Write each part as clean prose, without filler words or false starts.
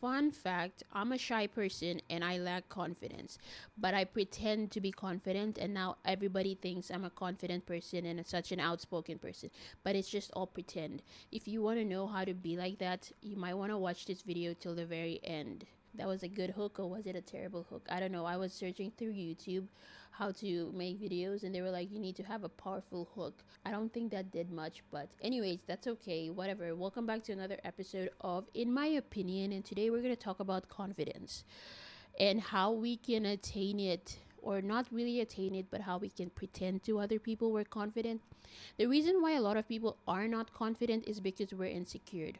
fun fact, I'm a shy person and I lack confidence, but I pretend to be confident, and now everybody thinks I'm a confident person and such an outspoken person, but it's just all pretend. If you want to know how to be like that, you might want to watch this video till the very end. That was a good hook, or was it a terrible hook? I don't know. I was searching through YouTube how to make videos, and they were like, you need to have a powerful hook. I don't think that did much, but anyways, that's okay. Whatever. Welcome back to another episode of In My Opinion, and today we're going to talk about confidence and how we can attain it, or not really attain it, but how we can pretend to other people we're confident. The reason why a lot of people are not confident is because we're insecure.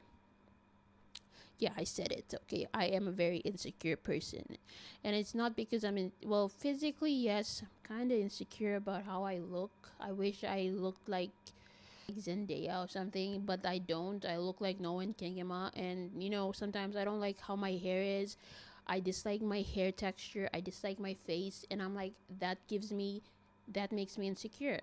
Yeah, I said it. Okay, I am a very insecure person, and it's not because well, physically, yes, I'm kind of insecure about how I look. I wish I looked like Zendaya or something, but I don't. I look like Noen Kengema, and sometimes I don't like how my hair is. I dislike my hair texture. I dislike my face, and I'm like, that makes me insecure.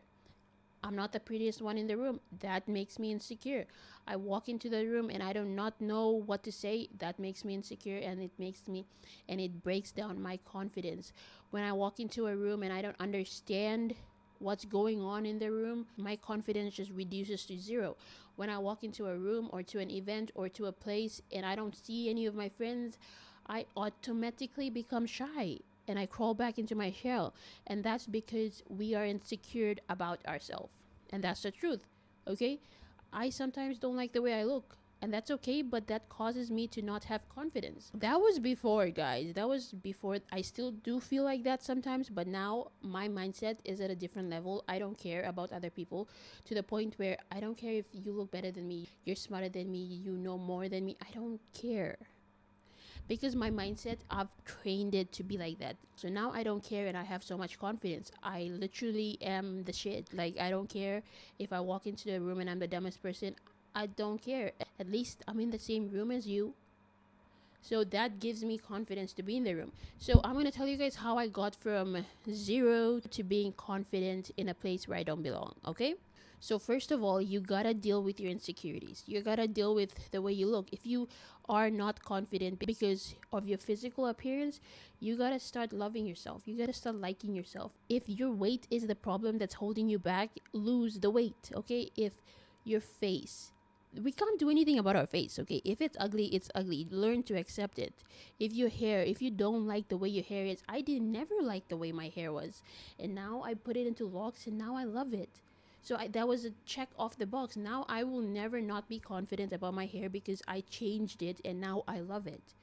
I'm not the prettiest one in the room. That makes me insecure. I walk into the room and I do not know what to say. That makes me insecure, and it breaks down my confidence. When I walk into a room and I don't understand what's going on in the room, my confidence just reduces to zero. When I walk into a room or to an event or to a place and I don't see any of my friends, I automatically become shy and I crawl back into my shell. And that's because we are insecure about ourselves. And that's the truth. Okay? I sometimes don't like the way I look. And that's okay, but that causes me to not have confidence. That was before, guys. That was before. I still do feel like that sometimes, but now my mindset is at a different level. I don't care about other people, to the point where I don't care if you look better than me, you're smarter than me, you know more than me. I don't care, because my mindset, I've trained it to be like that. So now I don't care, and I have so much confidence. I literally am the shit. Like, I don't care if I walk into the room and I'm the dumbest person. I don't care. At least I'm in the same room as you, so that gives me confidence to be in the room. So I'm going to tell you guys how I got from zero to being confident in a place where I don't belong. Okay, so first of all, you gotta deal with your insecurities. You gotta deal with the way you look. If you are not confident because of your physical appearance, you gotta start loving yourself. You gotta start liking yourself. If your weight is the problem that's holding you back, lose the weight. Okay, if your face, we can't do anything about our face. Okay, if it's ugly, it's ugly. Learn to accept it. If your hair, if you don't like the way your hair is, I did never like the way my hair was, and now I put it into locks and now I love it. So that was a check off the box. Now I will never not be confident about my hair because I changed it and now I love it.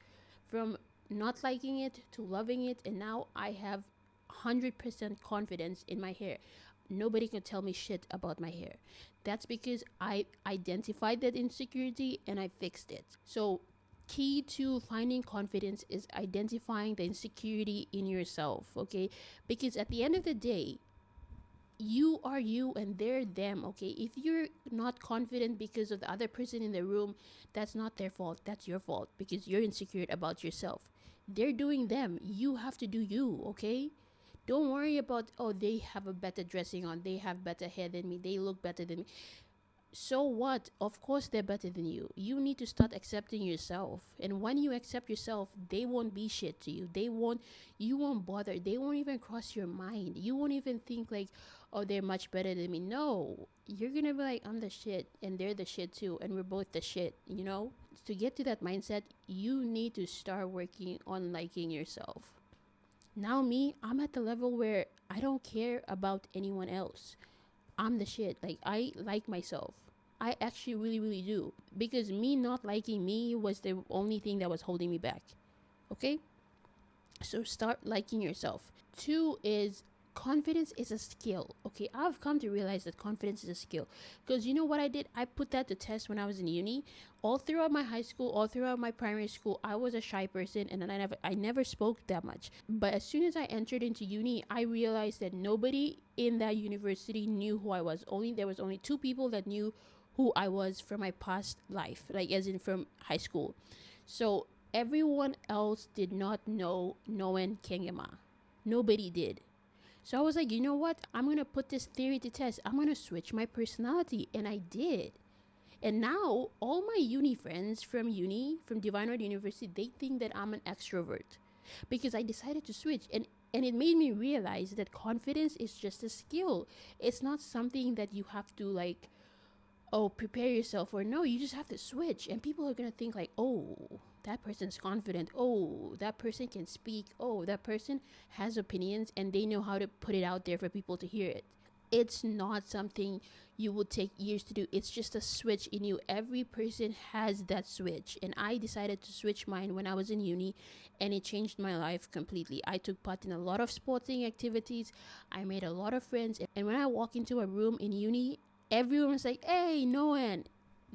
From not liking it to loving it, and now I have 100% confidence in my hair. Nobody can tell me shit about my hair. That's because I identified that insecurity and I fixed it. So key to finding confidence is identifying the insecurity in yourself, okay? Because at the end of the day, you are you and they're them. Okay, if you're not confident because of the other person in the room, that's not their fault, that's your fault, because you're insecure about yourself. They're doing them, you have to do you. Okay, don't worry about, oh, they have a better dressing on, they have better hair than me, they look better than me. So what? Of course they're better than you. You need to start accepting yourself. And when you accept yourself, they won't be shit to you. You won't bother. They won't even cross your mind. You won't even think like, oh, they're much better than me. No. You're gonna be like, I'm the shit and they're the shit too, and we're both the shit. To get to that mindset, you need to start working on liking yourself. Now me, I'm at the level where I don't care about anyone else. I'm the shit. Like, I like myself. I actually really, really do. Because me not liking me was the only thing that was holding me back. Okay? So start liking yourself. Two is, confidence is a skill. Okay, I've come to realize that confidence is a skill. Because you know what I did? I put that to test when I was in uni. All throughout my high school, all throughout my primary school, I was a shy person, and then I never spoke that much. But as soon as I entered into uni, I realized that nobody in that university knew who I was. There was only two people that knew who I was from my past life, like as in from high school. So everyone else did not know Noen Kengema. Nobody did. So I was like, you know what? I'm going to put this theory to test. I'm going to switch my personality. And I did. And now all my uni friends from Divine Word University, they think that I'm an extrovert because I decided to switch. And it made me realize that confidence is just a skill. It's not something that you have to like, oh, prepare yourself for. No, you just have to switch. And people are going to think like, oh, that person's confident. Oh, that person can speak. Oh, that person has opinions and they know how to put it out there for people to hear it. It's not something you will take years to do. It's just a switch in you. Every person has that switch. And I decided to switch mine when I was in uni, and it changed my life completely. I took part in a lot of sporting activities. I made a lot of friends. And when I walk into a room in uni, everyone was like, hey, Noan.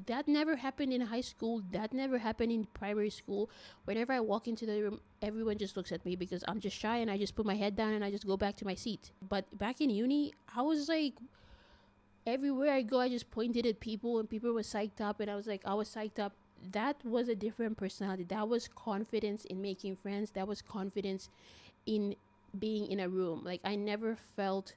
That never happened in high school. That never happened in primary school. Whenever I walk into the room, everyone just looks at me because I'm just shy and I just put my head down and I just go back to my seat. But back in uni, I was like, everywhere I go, I just pointed at people and people were psyched up and I was psyched up. That was a different personality. That was confidence in making friends. That was confidence in being in a room. Like, I never felt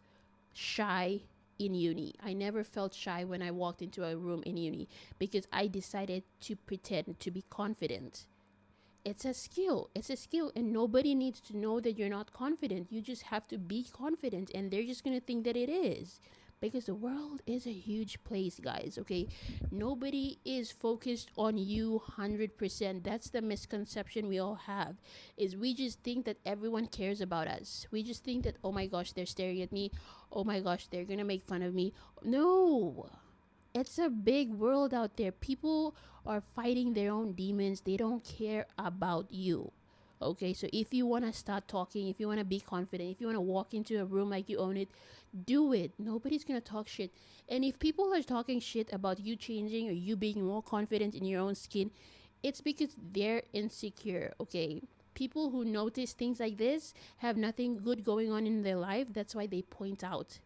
shy in uni. I never felt shy when I walked into a room in uni because I decided to pretend to be confident. It's a skill. It's a skill, and nobody needs to know that you're not confident. You just have to be confident, and they're just going to think that it is. Because the world is a huge place, guys, okay? Nobody is focused on you 100%. That's the misconception we all have, is we just think that everyone cares about us. We just think that, oh my gosh, they're staring at me. Oh my gosh, they're gonna make fun of me. No, it's a big world out there. People are fighting their own demons. They don't care about you. Okay, so if you want to start talking, if you want to be confident, if you want to walk into a room like you own it, do it. Nobody's going to talk shit. And if people are talking shit about you changing or you being more confident in your own skin, it's because they're insecure, okay? People who notice things like this have nothing good going on in their life. That's why they point out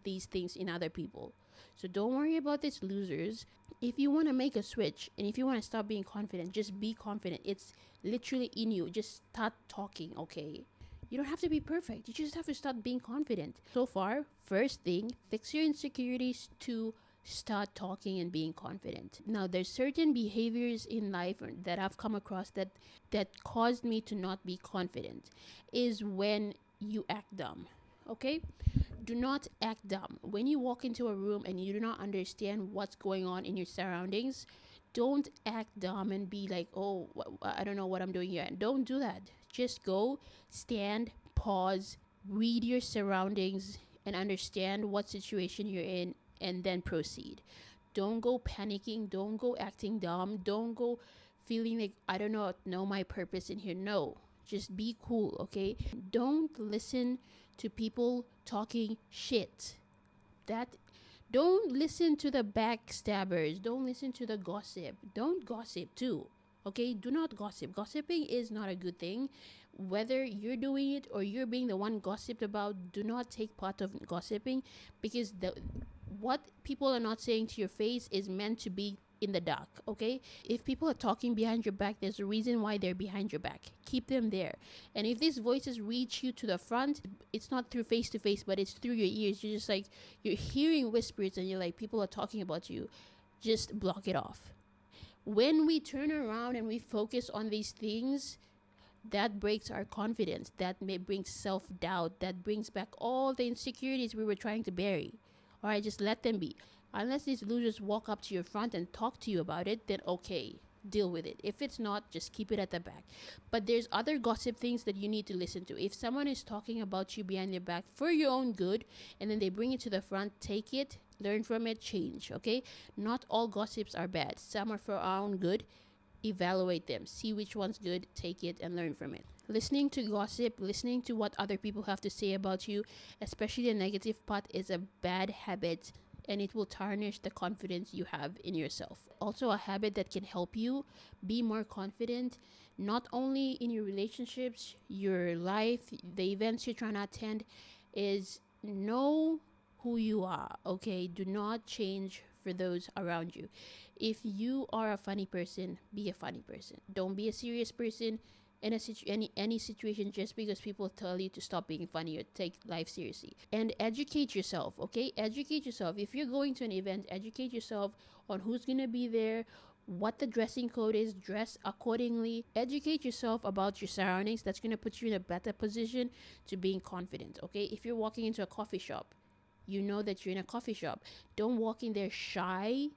these things in other people. So don't worry about these losers. If you want to make a switch and if you want to stop being confident, just be confident. It's literally in you. Just start talking, okay? You don't have to be perfect. You just have to start being confident. So far, first thing, fix your insecurities to start talking and being confident. Now, there's certain behaviors in life that I've come across that caused me to not be confident, is when you act dumb, okay? Do not act dumb. When you walk into a room and you do not understand what's going on in your surroundings, don't act dumb and be like, oh, I don't know what I'm doing here. Don't do that. Just go, stand, pause, read your surroundings, and understand what situation you're in, and then proceed. Don't go panicking. Don't go acting dumb. Don't go feeling like, I don't know my purpose in here. No, just be cool, okay? Don't listen to people talking shit. Don't listen to the backstabbers. Don't listen to the gossip. Don't gossip too, okay? Do not gossip. Gossiping is not a good thing. Whether you're doing it or you're being the one gossiped about, do not take part of gossiping, because what people are not saying to your face is meant to be in the dark, okay? If people are talking behind your back, there's a reason why they're behind your back. Keep them there. And if these voices reach you to the front, it's not through face to face, but it's through your ears. You're just like, you're hearing whispers and you're like, people are talking about you. Just block it off. When we turn around and we focus on these things, that breaks our confidence. That may bring self-doubt. That brings back all the insecurities we were trying to bury. All right, just let them be. Unless these losers walk up to your front and talk to you about it, then okay, deal with it. If it's not, just keep it at the back. But there's other gossip things that you need to listen to. If someone is talking about you behind your back for your own good, and then they bring it to the front, take it, learn from it, change, okay? Not all gossips are bad. Some are for our own good. Evaluate them. See which one's good, take it, and learn from it. Listening to gossip, listening to what other people have to say about you, especially the negative part, is a bad habit, and it will tarnish the confidence you have in yourself. Also, a habit that can help you be more confident, not only in your relationships, your life, the events you're trying to attend, is know who you are, okay? Do not change for those around you. If you are a funny person, be a funny person. Don't be a serious person. in any situation just because people tell you to stop being funny or take life seriously. And educate yourself, okay? Educate yourself. If you're going to an event, educate yourself on who's gonna be there, what the dressing code is, dress accordingly. Educate yourself about your surroundings. That's gonna put you in a better position to being confident, okay? If you're walking into a coffee shop, you know that you're in a coffee shop. Don't walk in there shy.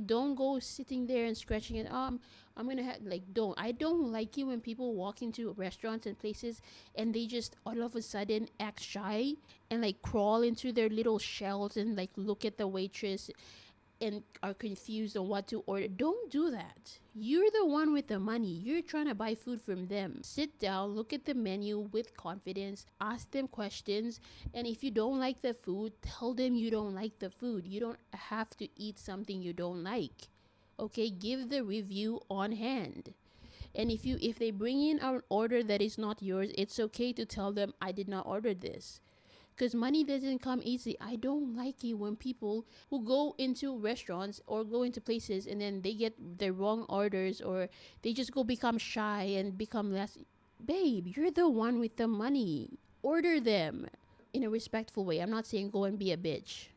Don't go sitting there and scratching it. I'm gonna have like don't. I don't like it when people walk into restaurants and places and they just all of a sudden act shy and like crawl into their little shells and like look at the waitress and are confused on what to order. Don't do that. You're the one with the money. You're trying to buy food from them. Sit down, look at the menu with confidence, ask them questions, and if you don't like the food, tell them you don't like the food. You don't have to eat something you don't like. Okay, give the review on hand. And if they bring in an order that is not yours, it's okay to tell them I did not order this, because money doesn't come easy. I don't like it when people who go into restaurants or go into places and then they get the wrong orders or they just go become shy and become less. Babe, you're the one with the money. Order them in a respectful way. I'm not saying go and be a bitch.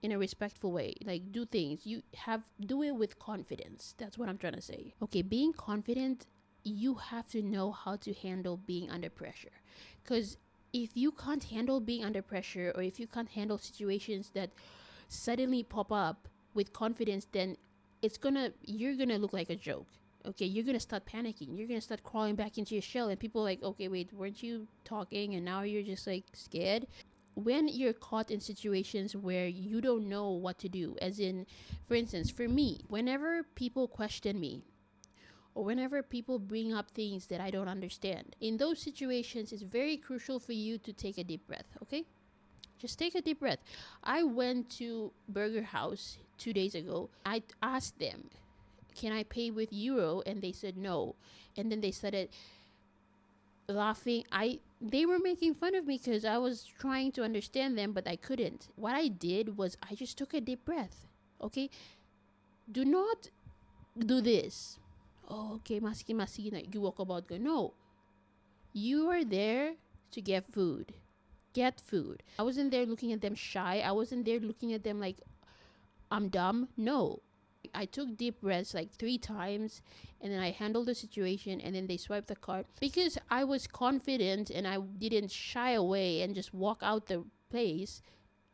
In a respectful way, like do things. Do it with confidence. That's what I'm trying to say. Okay, being confident, you have to know how to handle being under pressure, because if you can't handle being under pressure, or if you can't handle situations that suddenly pop up with confidence, then you're gonna look like a joke. Okay, you're gonna start panicking, you're gonna start crawling back into your shell, and people are like, okay, wait, weren't you talking and now you're just like scared? When you're caught in situations where you don't know what to do, as in, for instance, for me, whenever people question me or whenever people bring up things that I don't understand, in those situations, it's very crucial for you to take a deep breath, okay? Just take a deep breath. I went to Burger House 2 days ago. I asked them, can I pay with euro? And they said no. And then they started laughing. They were making fun of me because I was trying to understand them, but I couldn't. What I did was I just took a deep breath, okay? Do not do this. Oh, okay, maski na you walk about go. No, you are there to get food. Get food. I wasn't there looking at them shy. I wasn't there looking at them like I'm dumb. No, I took deep breaths like 3 times, and then I handled the situation, and then they swiped the card because I was confident and I didn't shy away and just walk out the place.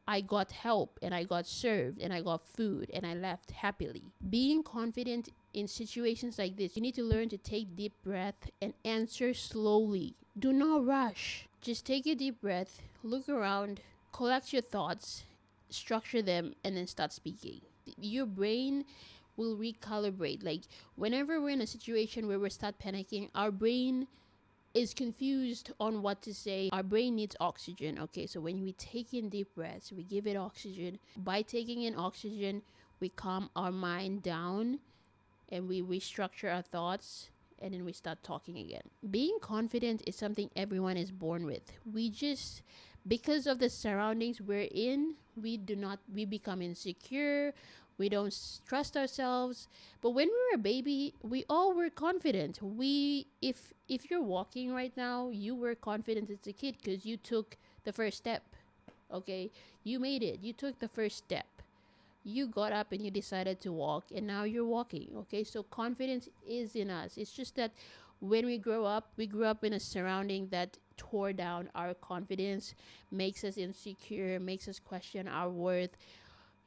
I got help and I got served and I got food and I left happily. Being confident in situations like this, you need to learn to take deep breath and answer slowly. Do not rush. Just take a deep breath, look around, collect your thoughts, structure them, and then start speaking. Your brain will recalibrate. Like whenever we're in a situation where we start panicking, our brain is confused on what to say. Our brain needs oxygen. Okay, so when we take in deep breaths, we give it oxygen. By taking in oxygen, we calm our mind down and we restructure our thoughts, and then we start talking again. Being confident is something everyone is born with. We just, because of the surroundings we're in, we become insecure. We don't trust ourselves. But when we were a baby, we all were confident. If you're walking right now, you were confident as a kid because you took the first step. Okay, you made it. You took the first step. You got up and you decided to walk, and now you're walking. Okay, so confidence is in us. It's just that when we grew up in a surrounding that tore down our confidence, makes us insecure, makes us question our worth.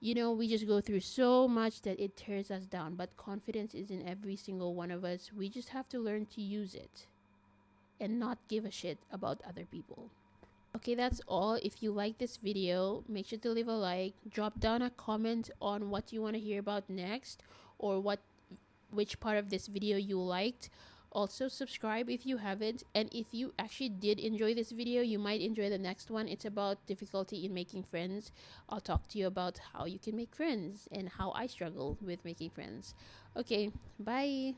We just go through so much that it tears us down. But confidence is in every single one of us. We just have to learn to use it and not give a shit about other people. Okay, that's all. If you like this video, make sure to leave a like. Drop down a comment on what you want to hear about next, or which part of this video you liked. Also, subscribe if you haven't. And if you actually did enjoy this video, you might enjoy the next one. It's about difficulty in making friends. I'll talk to you about how you can make friends and how I struggle with making friends. Okay, bye.